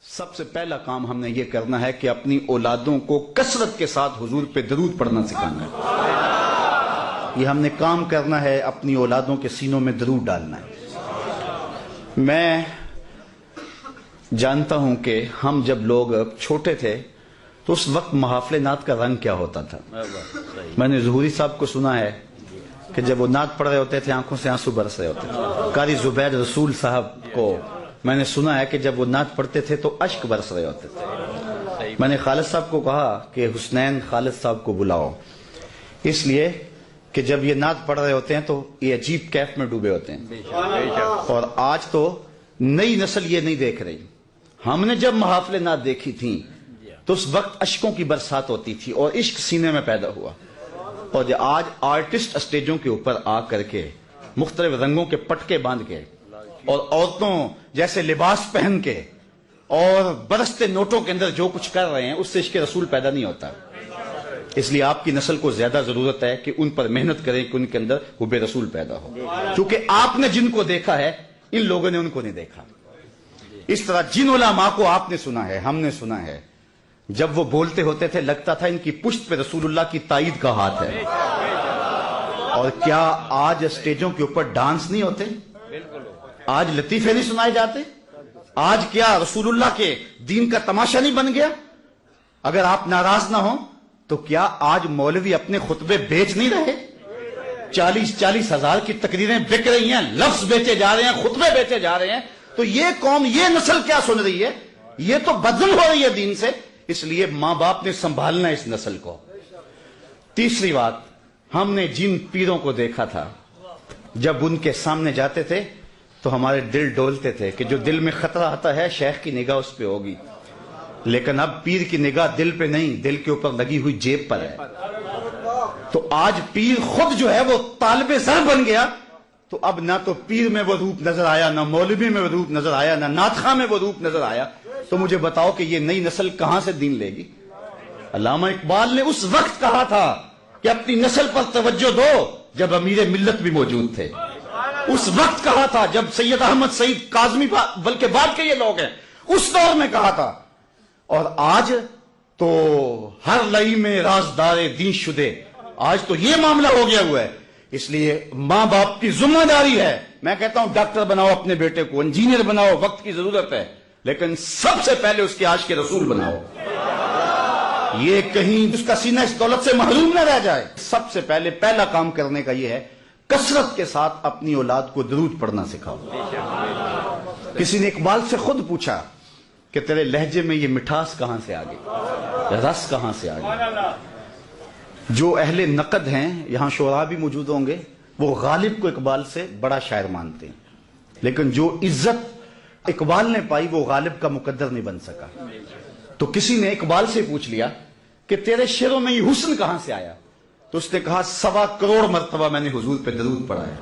سب سے پہلا کام ہم نے یہ کرنا ہے کہ اپنی اولادوں کو کثرت کے ساتھ حضور پہ درود پڑھنا سکھانا ہے. یہ ہم نے کام کرنا ہے، اپنی اولادوں کے سینوں میں درود ڈالنا ہے. میں جانتا ہوں کہ ہم جب لوگ چھوٹے تھے تو اس وقت محافل نعت کا رنگ کیا ہوتا تھا. میں نے ظہوری صاحب کو سنا ہے کہ جب وہ نعت پڑھ رہے ہوتے تھے آنکھوں سے آنسو برس رہے ہوتے تھے. قاری زبیر رسول صاحب کو میں نے سنا ہے کہ جب وہ نعت پڑھتے تھے تو اشک برس رہے ہوتے تھے. میں نے خالد صاحب کو کہا کہ حسنین خالد صاحب کو بلاؤ، اس لیے کہ جب یہ نعت پڑھ رہے ہوتے ہیں تو یہ عجیب کیف میں ڈوبے ہوتے ہیں. اور آج تو نئی نسل یہ نہیں دیکھ رہی. ہم نے جب محافل نعت دیکھی تھیں تو اس وقت اشکوں کی برسات ہوتی تھی اور عشق سینے میں پیدا ہوا. اور آج آرٹسٹ اسٹیجوں کے اوپر آ کر کے مختلف رنگوں کے پٹکے باندھ کے اور عورتوں جیسے لباس پہن کے اور برستے نوٹوں کے اندر جو کچھ کر رہے ہیں اس سے عشق رسول پیدا نہیں ہوتا. اس لیے آپ کی نسل کو زیادہ ضرورت ہے کہ ان پر محنت کریں کہ ان کے اندر حب رسول پیدا ہو، کیونکہ آپ نے جن کو دیکھا ہے ان لوگوں نے ان کو نہیں دیکھا. اس طرح جن علماء کو آپ نے سنا ہے، ہم نے سنا ہے، جب وہ بولتے ہوتے تھے لگتا تھا ان کی پشت پہ رسول اللہ کی تائید کا ہاتھ ہے. اور کیا آج اسٹیجوں کے اوپر ڈانس نہیں ہوتے؟ آج لطیفے نہیں سنائے جاتے؟ آج کیا رسول اللہ کے دین کا تماشا نہیں بن گیا؟ اگر آپ ناراض نہ ہوں تو کیا آج مولوی اپنے خطبے بیچ نہیں رہے؟ 40 ہزار کی تقریریں بک رہی ہیں، لفظ بیچے جا رہے ہیں، خطبے بیچے جا رہے ہیں. تو یہ قوم، یہ نسل کیا سن رہی ہے؟ یہ تو بدل ہو رہی ہے دین سے. اس لیے ماں باپ نے سنبھالنا اس نسل کو. تیسری بات، ہم نے جن پیروں کو دیکھا تھا جب ان کے سامنے جاتے تھے تو ہمارے دل ڈولتے تھے کہ جو دل میں خطرہ آتا ہے شیخ کی نگاہ اس پہ ہوگی. لیکن اب پیر کی نگاہ دل پہ نہیں، دل کے اوپر لگی ہوئی جیب پر ہے. تو آج پیر خود جو ہے وہ طالب زر بن گیا. تو اب نہ تو پیر میں وہ روپ نظر آیا، نہ مولوی میں وہ روپ نظر آیا، نہ نعت خواں میں وہ روپ نظر آیا. تو مجھے بتاؤ کہ یہ نئی نسل کہاں سے دین لے گی؟ علامہ اقبال نے اس وقت کہا تھا کہ اپنی نسل پر توجہ دو جب امیر ملت بھی موجود تھے. اس وقت کہا تھا جب سید احمد سعید کاظمی بلکہ بعد کے یہ لوگ ہیں، اس دور میں کہا تھا. اور آج تو ہر لئی میں رازدار دین شدے، آج تو یہ معاملہ ہو گیا ہوا ہے. اس لیے ماں باپ کی ذمہ داری ہے. میں کہتا ہوں ڈاکٹر بناؤ اپنے بیٹے کو، انجینئر بناؤ، وقت کی ضرورت ہے، لیکن سب سے پہلے اس کے عاشق رسول بناؤ. یہ کہیں اس کا سینہ اس دولت سے محروم نہ رہ جائے. سب سے پہلا کام کرنے کا یہ ہے کثرت کے ساتھ اپنی اولاد کو درود پڑھنا سکھاؤ. کسی نے اقبال سے خود پوچھا کہ تیرے لہجے میں یہ مٹھاس کہاں سے آ گئی، رس کہاں سے آ گئی؟ جو اہل نقد ہیں، یہاں شعراء بھی موجود ہوں گے، وہ غالب کو اقبال سے بڑا شاعر مانتے ہیں، لیکن جو عزت اقبال نے پائی وہ غالب کا مقدر نہیں بن سکا. تو کسی نے اقبال سے پوچھ لیا کہ تیرے شعروں میں یہ حسن کہاں سے آیا؟ تو اس نے کہا 1.25 کروڑ مرتبہ میں نے حضور پہ درود پڑھا ہے.